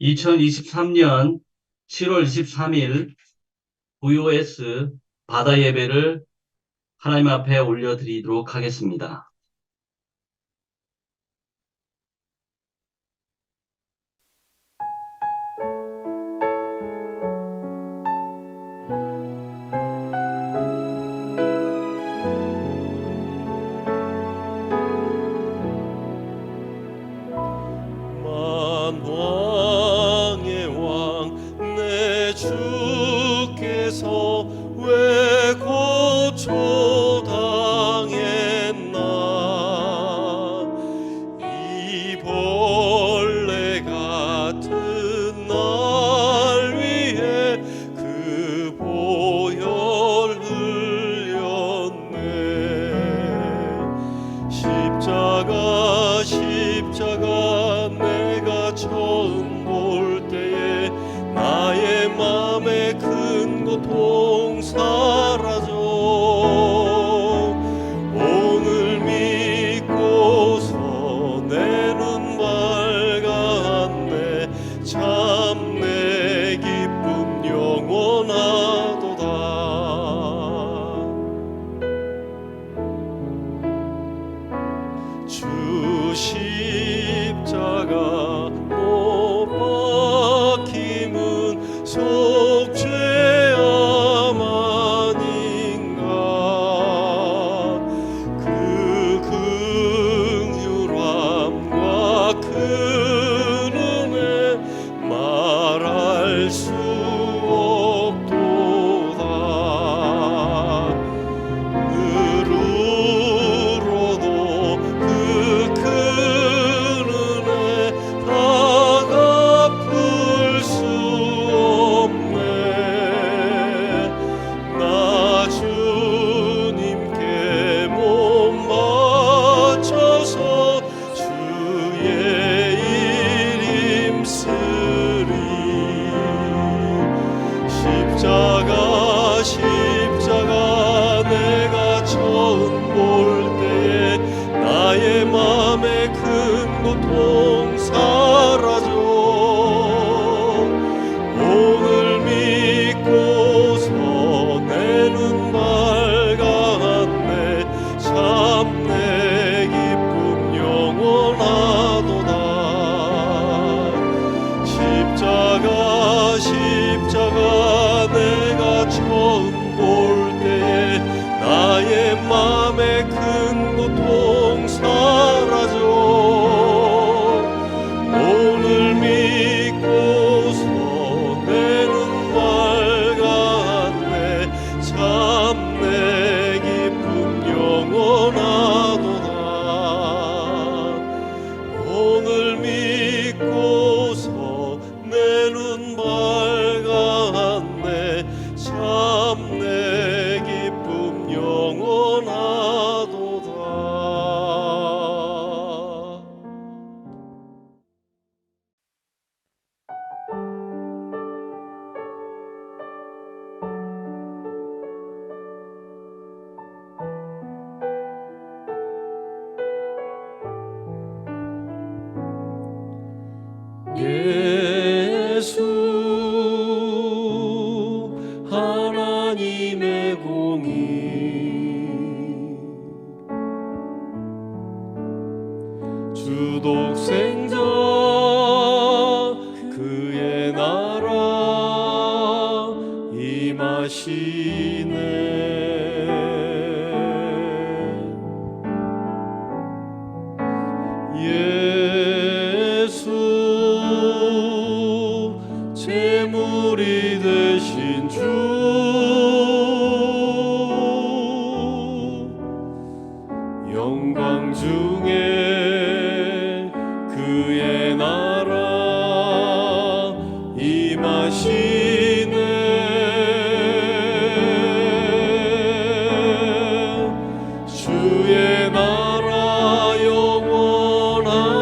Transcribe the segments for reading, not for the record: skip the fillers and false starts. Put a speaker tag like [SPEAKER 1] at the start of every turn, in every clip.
[SPEAKER 1] 2023년 7월 23일 VOS 바다 예배를 하나님 앞에 올려드리도록 하겠습니다.
[SPEAKER 2] 만왕의 왕 내 주께서 왜 고초당했나. 이 벌레 같은 날 위해 그 보혈 흘렸네. 십자가 내가 처음 볼 때에 나의 맘에 큰 고통 사라져. 오늘 믿고서 내 눈 밝았네. 참 내 기쁨 영원하도다. 주 십자가 못 박힘은 속죄함 아닌가. 그 긍휼함과 그 은혜 말할 수 없도다. 으로도 그 큰 은혜 다 갚을 수 없네. 나 주님께 몸 바쳐서 주의 일 힘쓰리. 십자가 내가 처음 볼 때에 나의 맘에 큰 고통 사라져. 오늘 믿고서 내 눈 밝았네. 참 내 기쁨 영원하도다. 십자가 내가 처음 볼 때에 나의 맘에 큰 고통 사라져. 오늘 믿고서 내 눈 밝았네. 참 내 기쁨 영원하도다. 오늘 믿고서 내 눈 밝았네. 참 내 기쁨 영원하도다. 예수 하나님의 공의 주 독생자 그의 나라 임하시네. 예수 제물이 되신 주 영광 중에 그의 나라 임하시네. 주의 나라 영원한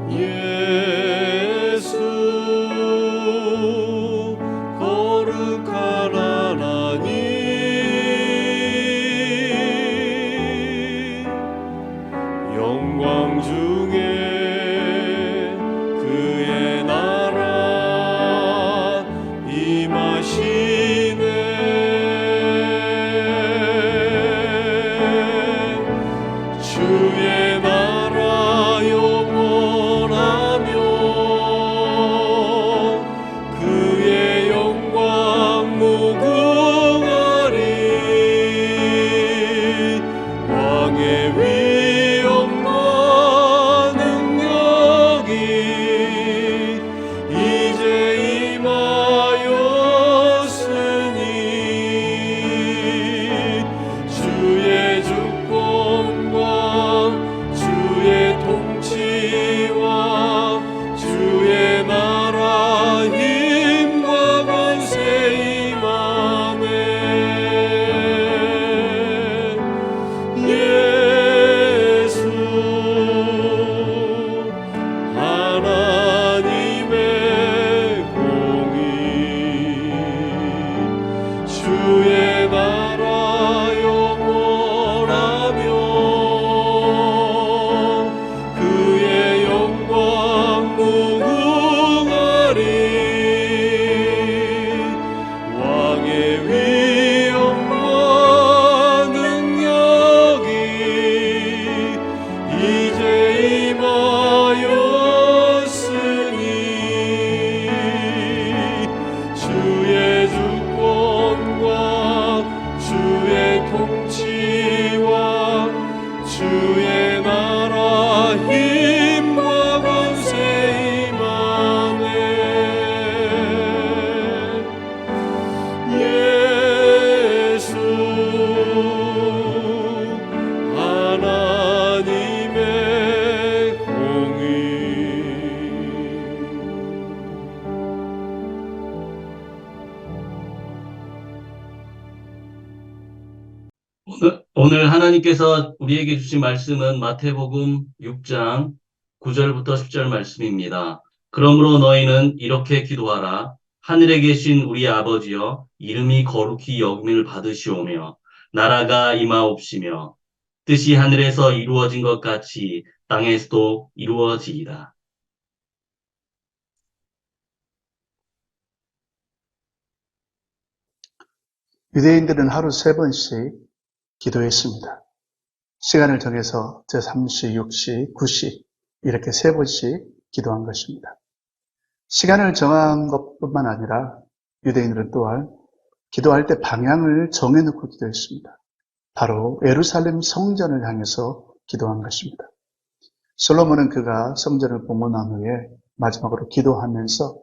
[SPEAKER 2] 예수 거룩한 하나님 영광 중에 그의 나라 임하시네 주의 나라 영원하며 그의 영광 무궁하리 왕의 위엄과 능력이 이제 임하였으니 주의 주권과 주의 통치와 주의 나라 힘과 권세 임하네 예수 하나님의 공의 주의 나라 영원하며 그의 영광 무궁하리 왕의 위엄과 능력이 이제 임하였으니 주의 주권과 주의 통치와 주의 나라 힘과 권세 임하네 예수 하나님의 공의
[SPEAKER 1] 오늘 하나님께서 우리에게 주신 말씀은 마태복음 6장 9절부터 10절 말씀입니다. 그러므로 너희는 이렇게 기도하라. 하늘에 계신 우리 아버지여, 이름이 거룩히 여김을 받으시오며 나라가 임하옵시며 뜻이 하늘에서 이루어진 것 같이 땅에서도 이루어지이다.
[SPEAKER 3] 유대인들은 하루 3번씩 기도했습니다. 시간을 정해서 제3시, 6시, 9시 이렇게 3번씩 기도한 것입니다. 시간을 정한 것뿐만 아니라 유대인들은 또한 기도할 때 방향을 정해놓고 기도했습니다. 바로 예루살렘 성전을 향해서 기도한 것입니다. 솔로몬은 그가 성전을 봉헌한 후에 마지막으로 기도하면서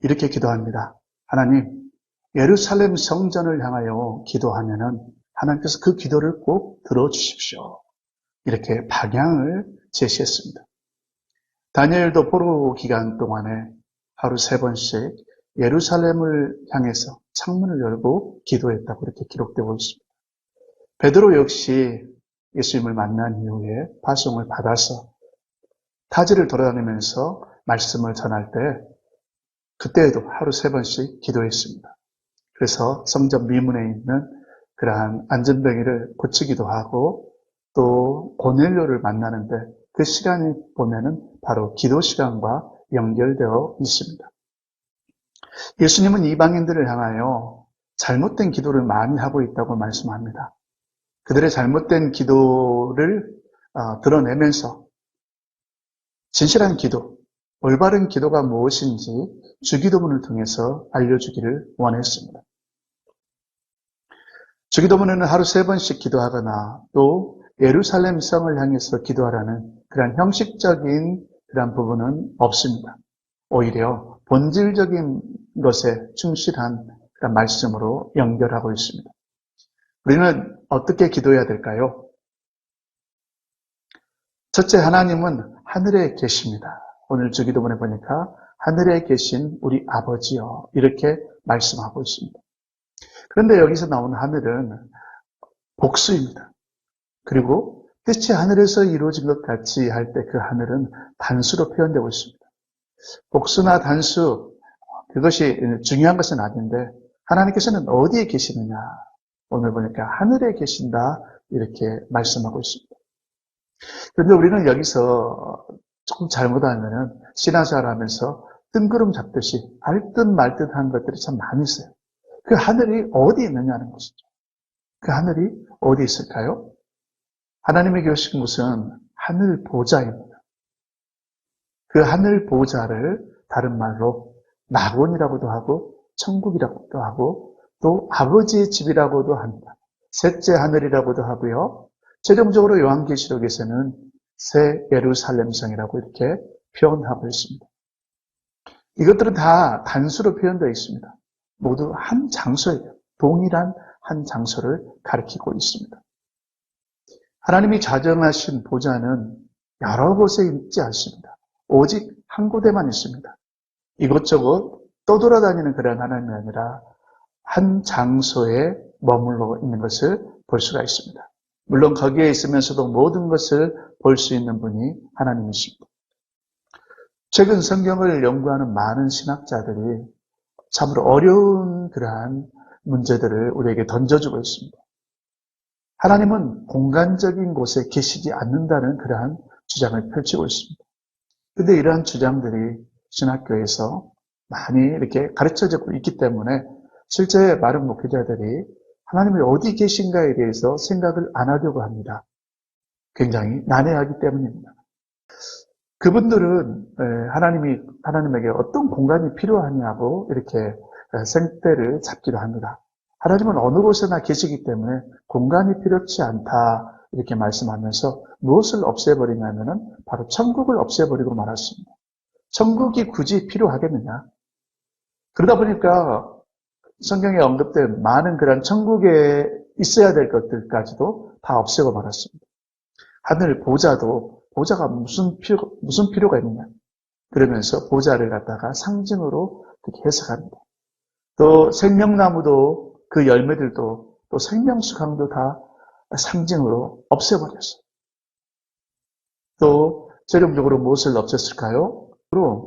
[SPEAKER 3] 이렇게 기도합니다. 하나님, 예루살렘 성전을 향하여 기도하면은 하나님께서 그 기도를 꼭 들어주십시오. 이렇게 방향을 제시했습니다. 다니엘도 포로 기간 동안에 하루 3번씩 예루살렘을 향해서 창문을 열고 기도했다고 이렇게 기록되고 있습니다. 베드로 역시 예수님을 만난 이후에 파송을 받아서 타지를 돌아다니면서 말씀을 전할 때 그때에도 하루 3번씩 기도했습니다. 그래서 성전 미문에 있는 그러한 안전뱅이를 고치기도 하고 또 고넬료를 만나는데 그 시간이 보면은 바로 기도 시간과 연결되어 있습니다. 예수님은 이방인들을 향하여 잘못된 기도를 많이 하고 있다고 말씀합니다. 그들의 잘못된 기도를 드러내면서 진실한 기도, 올바른 기도가 무엇인지 주기도문을 통해서 알려주기를 원했습니다. 주기도문에는 하루 3번씩 기도하거나 또 예루살렘 성을 향해서 기도하라는 그런 형식적인 그런 부분은 없습니다. 오히려 본질적인 것에 충실한 그런 말씀으로 연결하고 있습니다. 우리는 어떻게 기도해야 될까요? 첫째, 하나님은 하늘에 계십니다. 오늘 주기도문에 보니까 하늘에 계신 우리 아버지여 이렇게 말씀하고 있습니다. 그런데 여기서 나온 하늘은 복수입니다. 그리고 뜻이 하늘에서 이루어진 것 같이 할 때 그 하늘은 단수로 표현되고 있습니다. 복수나 단수, 그것이 중요한 것은 아닌데 하나님께서는 어디에 계시느냐? 오늘 보니까 하늘에 계신다 이렇게 말씀하고 있습니다. 그런데 우리는 여기서 조금 잘못하면 신앙생활 하면서 뜬구름 잡듯이 알듯 말듯 한 것들이 참 많이 있어요. 그 하늘이 어디 있느냐는 것이죠. 그 하늘이 어디 있을까요? 하나님이 계신 곳은 하늘 보좌입니다. 그 하늘 보좌를 다른 말로 낙원이라고도 하고 천국이라고도 하고 또 아버지의 집이라고도 합니다. 셋째 하늘이라고도 하고요. 최종적으로 요한계시록에서는 새 예루살렘성이라고 이렇게 표현하고 있습니다. 이것들은 다 단수로 표현되어 있습니다. 모두 한 장소예요. 동일한 한 장소를 가리키고 있습니다. 하나님이 좌정하신 보좌는 여러 곳에 있지 않습니다. 오직 한 곳에만 있습니다. 이곳저곳 떠돌아다니는 그런 하나님이 아니라 한 장소에 머물러 있는 것을 볼 수가 있습니다. 물론 거기에 있으면서도 모든 것을 볼 수 있는 분이 하나님이십니다. 최근 성경을 연구하는 많은 신학자들이 참으로 어려운 그러한 문제들을 우리에게 던져주고 있습니다. 하나님은 공간적인 곳에 계시지 않는다는 그러한 주장을 펼치고 있습니다. 그런데 이러한 주장들이 신학교에서 많이 이렇게 가르쳐지고 있기 때문에 실제 많은 목회자들이 하나님이 어디 계신가에 대해서 생각을 안 하려고 합니다. 굉장히 난해하기 때문입니다. 그분들은 하나님에게 어떤 공간이 필요하냐고 이렇게 생떼를 잡기도 합니다. 하나님은 어느 곳에나 계시기 때문에 공간이 필요치 않다 이렇게 말씀하면서 무엇을 없애버리냐면은 바로 천국을 없애버리고 말았습니다. 천국이 굳이 필요하겠느냐? 그러다 보니까 성경에 언급된 많은 그런 천국에 있어야 될 것들까지도 다 없애고 말았습니다. 하늘 보좌가 무슨 필요가 있느냐? 그러면서 보좌를 갖다가 상징으로 그렇게 해석합니다. 또 생명나무도 그 열매들도 또 생명수강도 다 상징으로 없애버렸어요. 또 최종적으로 무엇을 없앴을까요?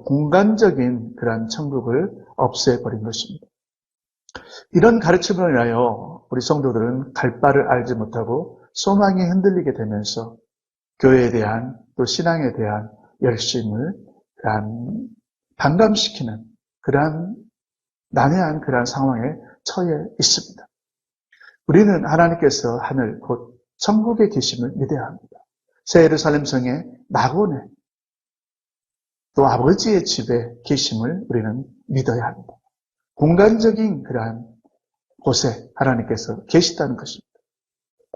[SPEAKER 3] 공간적인 그런 천국을 없애버린 것입니다. 이런 가르침을 인하여 우리 성도들은 갈 바를 알지 못하고 소망이 흔들리게 되면서 교회에 대한 또 신앙에 대한 열심을 반감시키는 그러한 난해한 그러한 상황에 처해 있습니다. 우리는 하나님께서 하늘 곧 천국에 계심을 믿어야 합니다. 새 예루살렘 성의 낙원에 또 아버지의 집에 계심을 우리는 믿어야 합니다. 공간적인 그러한 곳에 하나님께서 계시다는 것입니다.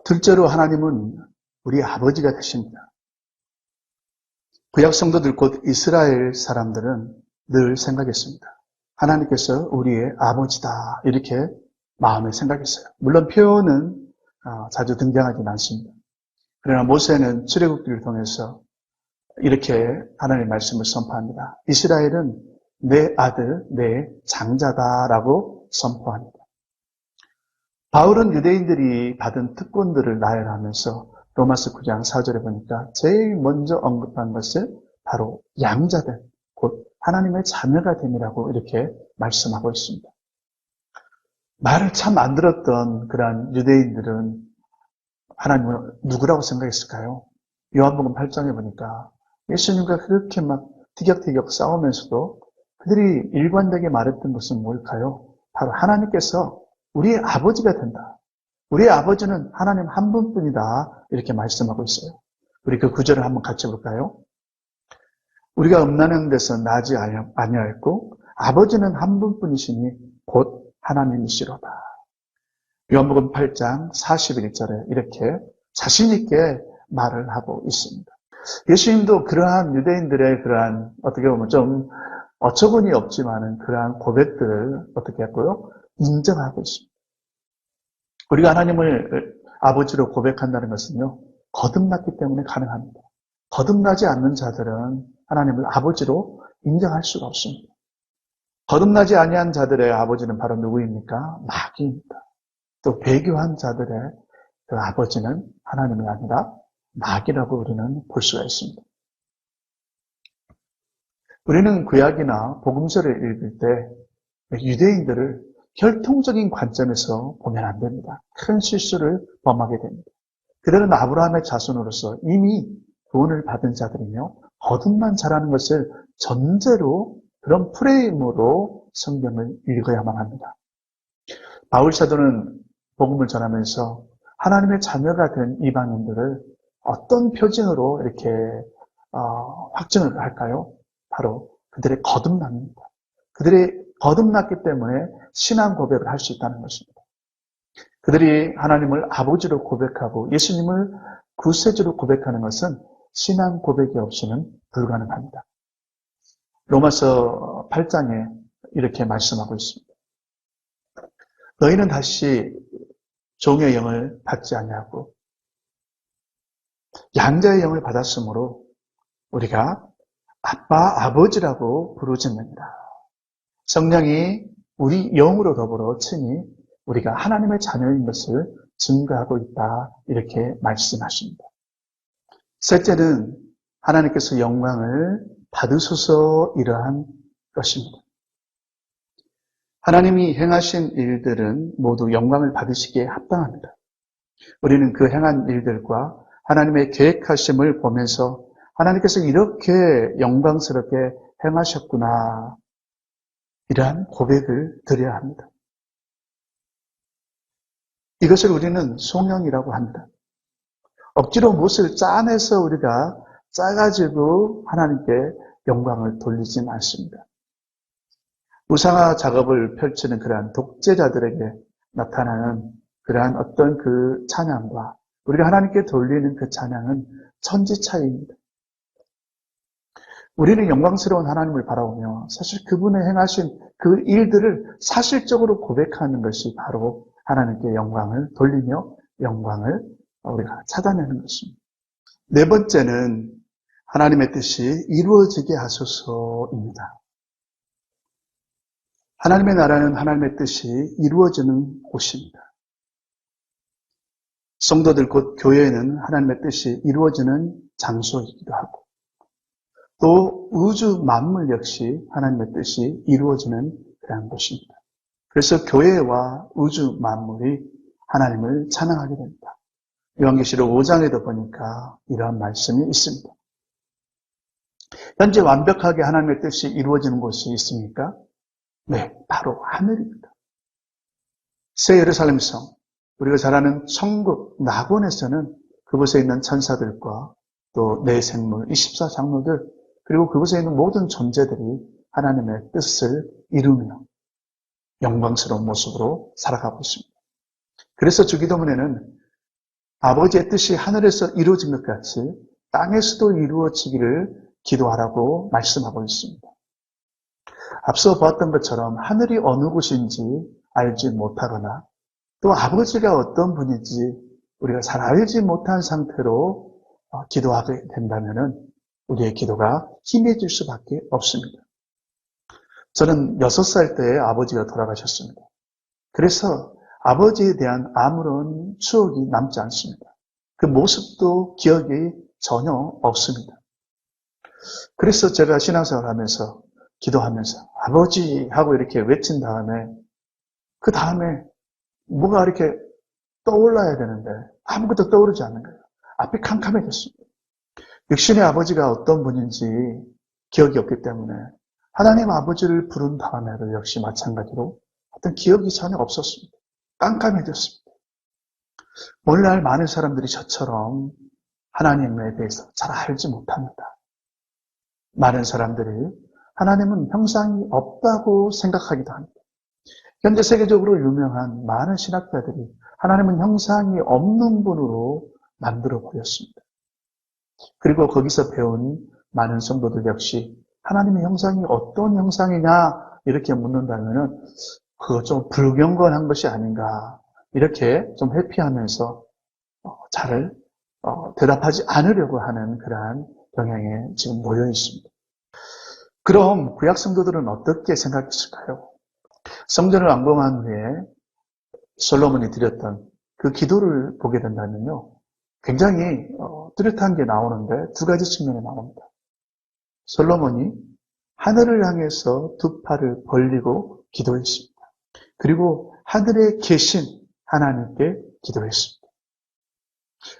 [SPEAKER 3] 둘째로 하나님은 우리 아버지가 되십니다. 구약 성도들 곧 이스라엘 사람들은 늘 생각했습니다. 하나님께서 우리의 아버지다 이렇게 마음에 생각했어요. 물론 표현은 자주 등장하지는 않습니다. 그러나 모세는 출애굽기를 통해서 이렇게 하나님의 말씀을 선포합니다. 이스라엘은 내 아들, 내 장자다라고 선포합니다. 바울은 유대인들이 받은 특권들을 나열하면서 로마서 9장 4절에 보니까 제일 먼저 언급한 것을 바로 양자들, 곧 하나님의 자녀가 됨이라고 이렇게 말씀하고 있습니다. 말을 참 안 들었던 그러한 유대인들은 하나님을 누구라고 생각했을까요? 요한복음 8장에 보니까 예수님과 그렇게 막 티격태격 싸우면서도 그들이 일관되게 말했던 것은 뭘까요? 바로 하나님께서 우리의 아버지가 된다. 우리의 아버지는 하나님 한 분뿐이다. 이렇게 말씀하고 있어요. 우리 그 구절을 한번 같이 볼까요? 우리가 음란한 데서 나지 아니하였고 아버지는 한 분뿐이시니 곧 하나님이시로다. 요한복음 8장 41절에 이렇게 자신 있게 말을 하고 있습니다. 예수님도 그러한 유대인들의 그러한 어떻게 보면 좀 어처구니 없지만은 그러한 고백들을 어떻게 했고요? 인정하고 있습니다. 우리가 하나님을 아버지로 고백한다는 것은요, 거듭났기 때문에 가능합니다. 거듭나지 않는 자들은 하나님을 아버지로 인정할 수가 없습니다. 거듭나지 아니한 자들의 아버지는 바로 누구입니까? 마귀입니다. 또 배교한 자들의 그 아버지는 하나님이 아니라 마귀라고 우리는 볼 수가 있습니다. 우리는 구약이나 복음서를 읽을 때 유대인들을 혈통적인 관점에서 보면 안 됩니다. 큰 실수를 범하게 됩니다. 그들은 아브라함의 자손으로서 이미 구원을 받은 자들이며 거듭만 자라는 것을 전제로 그런 프레임으로 성경을 읽어야만 합니다. 바울 사도는 복음을 전하면서 하나님의 자녀가 된 이방인들을 어떤 표징으로 이렇게 확증을 할까요? 바로 그들의 거듭남입니다. 그들이 거듭났기 때문에 신앙 고백을 할 수 있다는 것입니다. 그들이 하나님을 아버지로 고백하고 예수님을 구세주로 고백하는 것은 신앙 고백이 없이는 불가능합니다. 로마서 8장에 이렇게 말씀하고 있습니다. 너희는 다시 종의 영을 받지 아니하고 양자의 영을 받았으므로 우리가 아빠, 아버지라고 부르짖느니라. 성령이 우리 영으로 더불어 친히 우리가 하나님의 자녀인 것을 증거하고 있다. 이렇게 말씀하십니다. 셋째는 하나님께서 영광을 받으소서 이러한 것입니다. 하나님이 행하신 일들은 모두 영광을 받으시기에 합당합니다. 우리는 그 행한 일들과 하나님의 계획하심을 보면서 하나님께서 이렇게 영광스럽게 행하셨구나. 이러한 고백을 드려야 합니다. 이것을 우리는 송영이라고 합니다. 억지로 못을 짜내서 우리가 짜가지고 하나님께 영광을 돌리진 않습니다. 우상화 작업을 펼치는 그러한 독재자들에게 나타나는 그러한 어떤 그 찬양과 우리가 하나님께 돌리는 그 찬양은 천지 차이입니다. 우리는 영광스러운 하나님을 바라보며 사실 그분의 행하신 그 일들을 사실적으로 고백하는 것이 바로 하나님께 영광을 돌리며 영광을 우리가 찾아내는 것입니다. 네 번째는 하나님의 뜻이 이루어지게 하소서입니다. 하나님의 나라는 하나님의 뜻이 이루어지는 곳입니다. 성도들 곧 교회는 하나님의 뜻이 이루어지는 장소이기도 하고 또 우주 만물 역시 하나님의 뜻이 이루어지는 그런 곳입니다. 그래서 교회와 우주 만물이 하나님을 찬양하게 됩니다. 요한계시록 5장에도 보니까 이러한 말씀이 있습니다. 현재 완벽하게 하나님의 뜻이 이루어지는 곳이 있습니까? 네, 바로 하늘입니다. 새 예루살렘 성, 우리가 잘 아는 천국 낙원에서는 그곳에 있는 천사들과 또 내 생물, 24장로들, 그리고 그곳에 있는 모든 존재들이 하나님의 뜻을 이루며 영광스러운 모습으로 살아가고 있습니다. 그래서 주기도문에는 아버지의 뜻이 하늘에서 이루어진 것 같이 땅에서도 이루어지기를 기도하라고 말씀하고 있습니다. 앞서 보았던 것처럼 하늘이 어느 곳인지 알지 못하거나 또 아버지가 어떤 분인지 우리가 잘 알지 못한 상태로 기도하게 된다면 우리의 기도가 희미해질 수밖에 없습니다. 저는 6살 때에 아버지가 돌아가셨습니다. 그래서 아버지에 대한 아무런 추억이 남지 않습니다. 그 모습도 기억이 전혀 없습니다. 그래서 제가 신앙생활을 하면서 기도하면서 아버지 하고 이렇게 외친 다음에 그 다음에 뭐가 이렇게 떠올라야 되는데 아무것도 떠오르지 않는 거예요. 앞이 캄캄해졌습니다. 육신의 아버지가 어떤 분인지 기억이 없기 때문에 하나님 아버지를 부른 다음에도 역시 마찬가지로 어떤 기억이 전혀 없었습니다. 깜깜해졌습니다. 오늘날 많은 사람들이 저처럼 하나님에 대해서 잘 알지 못합니다. 많은 사람들이 하나님은 형상이 없다고 생각하기도 합니다. 현재 세계적으로 유명한 많은 신학자들이 하나님은 형상이 없는 분으로 만들어 버렸습니다. 그리고 거기서 배운 많은 성도들 역시 하나님의 형상이 어떤 형상이냐 이렇게 묻는다면 그거 좀 불경건한 것이 아닌가 이렇게 좀 회피하면서 잘 대답하지 않으려고 하는 그러한 경향에 지금 모여 있습니다. 그럼 구약 성도들은 어떻게 생각했을까요? 성전을 완공한 후에 솔로몬이 드렸던 그 기도를 보게 된다면요. 굉장히 뚜렷한 게 나오는데 두 가지 측면이 나옵니다. 솔로몬이 하늘을 향해서 두 팔을 벌리고 기도했습니다. 그리고 하늘에 계신 하나님께 기도했습니다.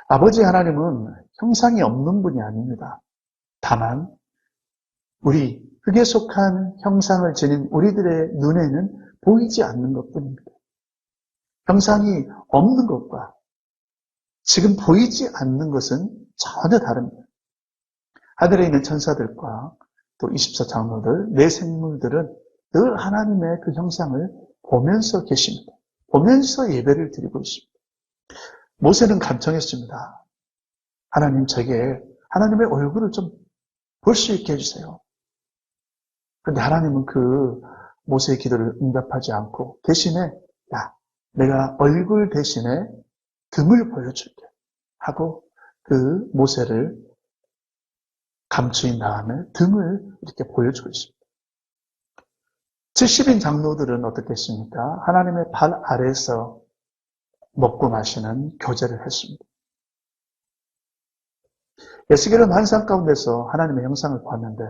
[SPEAKER 3] 아버지 하나님은 형상이 없는 분이 아닙니다. 다만 우리 흙에 속한 형상을 지닌 우리들의 눈에는 보이지 않는 것뿐입니다. 형상이 없는 것과 지금 보이지 않는 것은 전혀 다릅니다. 하늘에 있는 천사들과 또 24장로들, 내 생물들은 늘 하나님의 그 형상을 보면서 계십니다. 보면서 예배를 드리고 있습니다. 모세는 간청했습니다. 하나님, 제게 하나님의 얼굴을 좀 볼 수 있게 해주세요. 그런데 하나님은 그 모세의 기도를 응답하지 않고 대신에 야, 내가 얼굴 대신에 등을 보여줄게 하고 그 모세를 감추인 다음에 등을 이렇게 보여주고 있습니다. 70인 장로들은 어떻게 했습니까? 하나님의 발 아래에서 먹고 마시는 교제를 했습니다. 에스겔은 환상 가운데서 하나님의 형상을 봤는데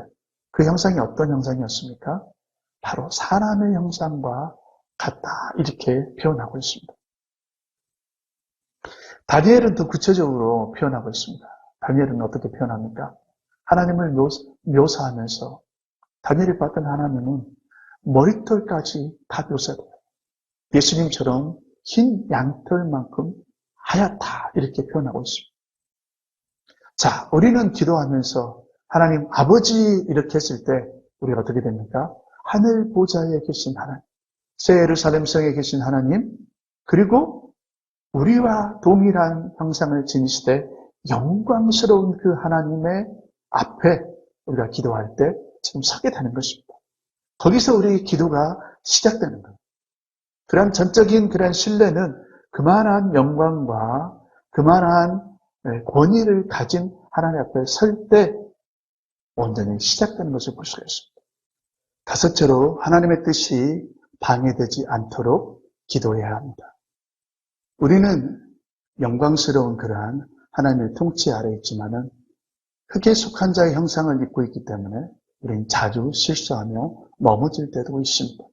[SPEAKER 3] 그 형상이 어떤 형상이었습니까? 바로 사람의 형상과 같다 이렇게 표현하고 있습니다. 다니엘은 더 구체적으로 표현하고 있습니다. 다니엘은 어떻게 표현합니까? 하나님을 묘사하면서 다니엘이 봤던 하나님은 머리털까지 다 묘사돼요. 예수님처럼 흰 양털만큼 하얗다 이렇게 표현하고 있습니다. 자, 우리는 기도하면서 하나님 아버지 이렇게 했을 때 우리가 어떻게 됩니까? 하늘 보좌에 계신 하나님, 새 예루살렘 성에 계신 하나님, 그리고 우리와 동일한 형상을 지니시되 영광스러운 그 하나님의 앞에 우리가 기도할 때 지금 서게 되는 것입니다. 거기서 우리 기도가 시작되는 거예요. 그런 전적인 그런 신뢰는 그만한 영광과 그만한 권위를 가진 하나님 앞에 설 때 온전히 시작되는 것을 볼 수가 있습니다. 다섯째로 하나님의 뜻이 방해되지 않도록 기도해야 합니다. 우리는 영광스러운 그러한 하나님의 통치 아래 있지만은 흙에 속한 자의 형상을 입고 있기 때문에 우리는 자주 실수하며 넘어질 때도 있습니다.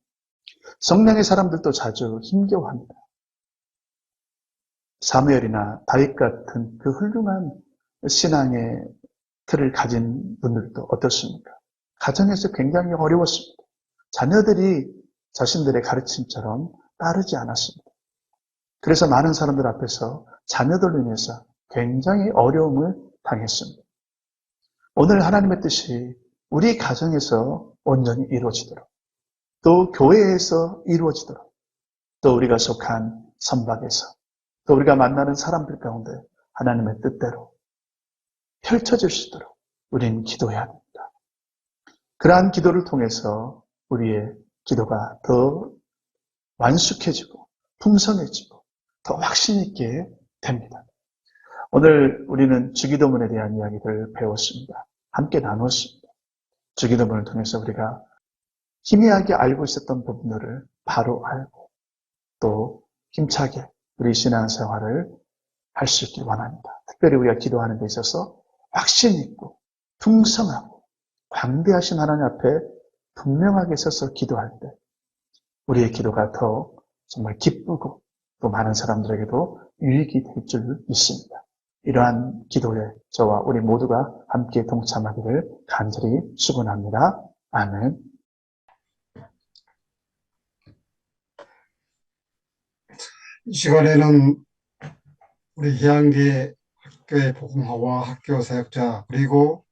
[SPEAKER 3] 성령의 사람들도 자주 힘겨워합니다. 사무엘이나 다윗 같은 그 훌륭한 신앙의 틀을 가진 분들도 어떻습니까? 가정에서 굉장히 어려웠습니다. 자녀들이 자신들의 가르침처럼 따르지 않았습니다. 그래서 많은 사람들 앞에서 자녀들로 인해서 굉장히 어려움을 당했습니다. 오늘 하나님의 뜻이 우리 가정에서 온전히 이루어지도록, 또 교회에서 이루어지도록, 또 우리가 속한 선박에서, 또 우리가 만나는 사람들 가운데 하나님의 뜻대로 펼쳐질 수 있도록 우리는 기도해야 합니다. 그러한 기도를 통해서 우리의 기도가 더 완숙해지고 풍성해지고 더 확신 있게 됩니다. 오늘 우리는 주기도문에 대한 이야기를 배웠습니다. 함께 나눴습니다. 주기도문을 통해서 우리가 희미하게 알고 있었던 부분들을 바로 알고 또 힘차게 우리 신앙생활을 할 수 있길 원합니다. 특별히 우리가 기도하는 데 있어서 확신 있고 풍성하고 광대하신 하나님 앞에 분명하게 서서 기도할 때 우리의 기도가 더 정말 기쁘고 또 많은 사람들에게도 유익이 될 줄 믿습니다. 이러한 기도에 저와 우리 모두가 함께 동참하기를 간절히 축원합니다. 아멘.
[SPEAKER 4] 이 시간에는 우리 희양기 학교의 복음화와 학교 사역자 그리고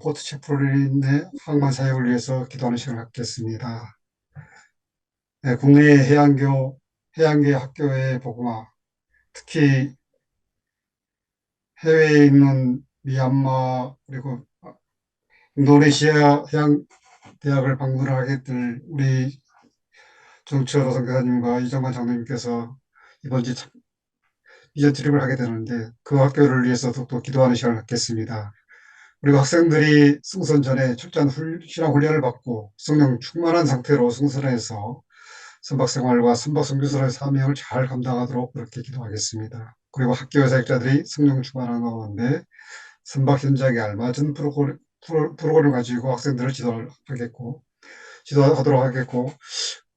[SPEAKER 4] 포트 채플린의 항만 사역을 위해서 기도하는 시간을 갖겠습니다. 네, 국내 해양계 학교의 복음화, 특히 해외에 있는 미얀마 그리고 인도네시아 해양 대학을 방문하게 될 우리 정치여로 선교사님과 이정관 장로님께서 이번 주 비전 트립을 하게 되는데 그 학교를 위해서 또 기도하는 시간을 갖겠습니다. 그리고 학생들이 승선 전에 철저한 신앙 훈련을 받고 성령 충만한 상태로 승선해서 선박 생활과 선박 선교사의 사명을 잘 감당하도록 그렇게 기도하겠습니다. 그리고 학교 사역자들이 성령 충만한 가운데 선박 현장에 알맞은 프로그램을 가지고 학생들을 지도하도록 하겠고,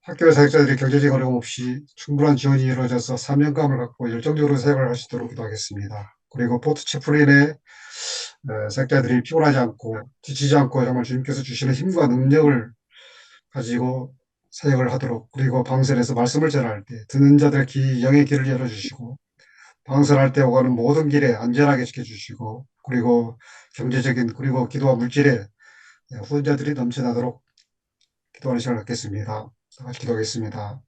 [SPEAKER 4] 학교 사역자들이 경제적 어려움 없이 충분한 지원이 이루어져서 사명감을 갖고 열정적으로 사역을 할 수 있도록 기도하겠습니다. 그리고 포트 채플린의 사역자들이 피곤하지 않고 지치지 않고 정말 주님께서 주시는 힘과 능력을 가지고 사역을 하도록, 그리고 방선에서 말씀을 전할 때 듣는 자들의 영의 길을 열어주시고 방선할 때 오가는 모든 길에 안전하게 지켜주시고, 그리고 경제적인 그리고 기도와 물질에 후원자들이 넘쳐나도록 기도하는 시간을 갖겠습니다. 다 같이 기도하겠습니다.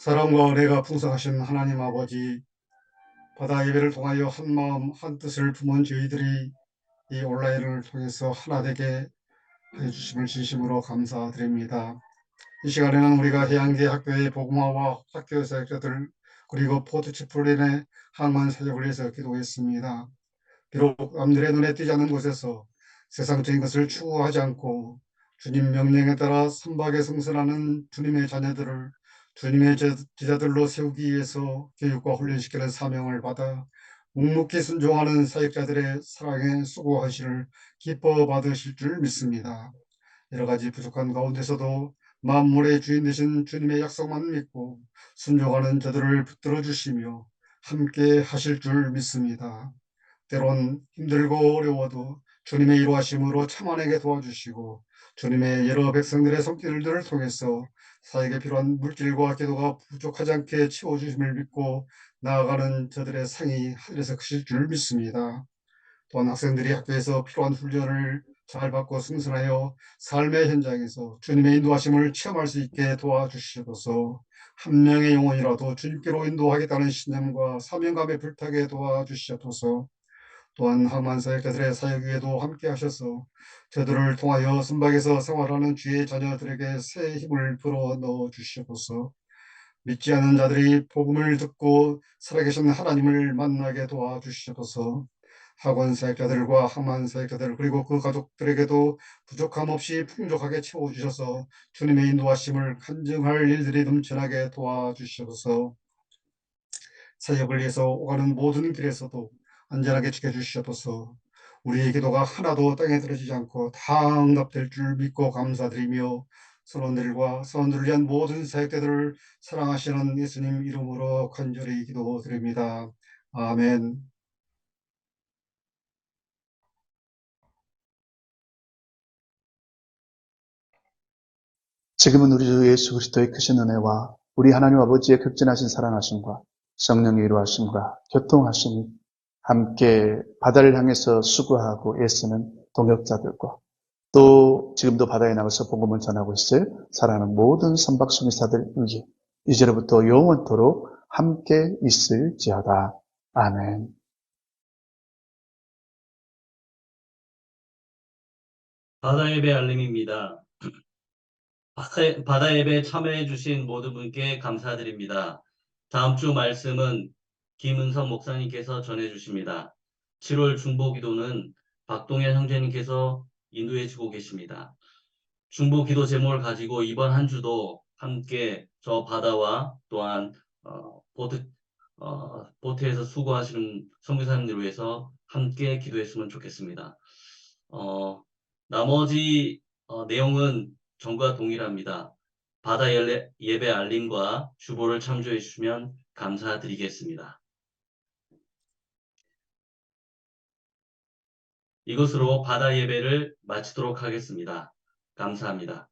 [SPEAKER 4] 사랑과 은혜가 풍성하신 하나님 아버지, 바다 예배를 통하여 한 마음 한 뜻을 품은 저희들이 이 온라인을 통해서 하나 되게 해주심을 진심으로 감사드립니다. 이 시간에는 우리가 해양대 학교의 복음화와 학교 사역자들, 그리고 포트치플린의 항만 사역을 위해서 기도했습니다. 비록 남들의 눈에 띄지 않는 곳에서 세상적인 것을 추구하지 않고 주님 명령에 따라 선박에 승선하는 주님의 자녀들을 주님의 제자들로 세우기 위해서 교육과 훈련시키는 사명을 받아 묵묵히 순종하는 사역자들의 사랑에 수고하시를 기뻐 받으실 줄 믿습니다. 여러 가지 부족한 가운데서도 만물의 주인 되신 주님의 약속만 믿고 순종하는 저들을 붙들어 주시며 함께 하실 줄 믿습니다. 때론 힘들고 어려워도 주님의 인도하심으로 참아내게 도와주시고 주님의 여러 백성들의 손길들을 통해서 사역에 필요한 물질과 기도가 부족하지 않게 채워주심을 믿고 나아가는 저들의 상이 하늘에서 크실 줄 믿습니다. 또한 학생들이 학교에서 필요한 훈련을 잘 받고 승선하여 삶의 현장에서 주님의 인도하심을 체험할 수 있게 도와주시옵소서. 한 명의 영혼이라도 주님께로 인도하겠다는 신념과 사명감에 불타게 도와주시옵소서. 또한 항만 사역자들의 사역 위에도 함께 하셔서 저들을 통하여 선박에서 생활하는 주의 자녀들에게 새 힘을 불어 넣어 주시옵소서. 믿지 않는 자들이 복음을 듣고 살아계신 하나님을 만나게 도와주시옵소서. 학원 사역자들과 항만 사역자들 그리고 그 가족들에게도 부족함 없이 풍족하게 채워주셔서 주님의 인도하심을 간증할 일들이 넘쳐나게 도와주시옵소서. 사역을 위해서 오가는 모든 길에서도 안전하게 지켜주시옵소서. 우리의 기도가 하나도 땅에 떨어지지 않고 다 응답될 줄 믿고 감사드리며 선원들을 위한 모든 사역자들을 사랑하시는 예수님 이름으로 간절히 기도드립니다. 아멘.
[SPEAKER 3] 지금은 우리 주 예수 그리스도의 크신 은혜와 우리 하나님 아버지의 극진하신 사랑하심과 성령의 이루하심과 교통하심이 함께 바다를 향해서 수고하고 애쓰는 동역자들과 또 지금도 바다에 나가서 복음을 전하고 있을 사랑하는 모든 선박송이사들 위에 이제로부터 영원토록 함께 있을지어다. 아멘.
[SPEAKER 1] 바다 예배 알림입니다. 바다 예배 참여해 주신 모든 분께 감사드립니다. 다음 주 말씀은 김은성 목사님께서 전해 주십니다. 7월 중보기도는 박동현 형제님께서 인도해 주고 계십니다. 중보기도 제목을 가지고 이번 한 주도 함께 저 바다와 또한 보트에서 수고하시는 선교사님들을 위해서 함께 기도했으면 좋겠습니다. 나머지 내용은 전과 동일합니다. 바다 예배 알림과 주보를 참조해 주시면 감사드리겠습니다. 이것으로 바다 예배를 마치도록 하겠습니다. 감사합니다.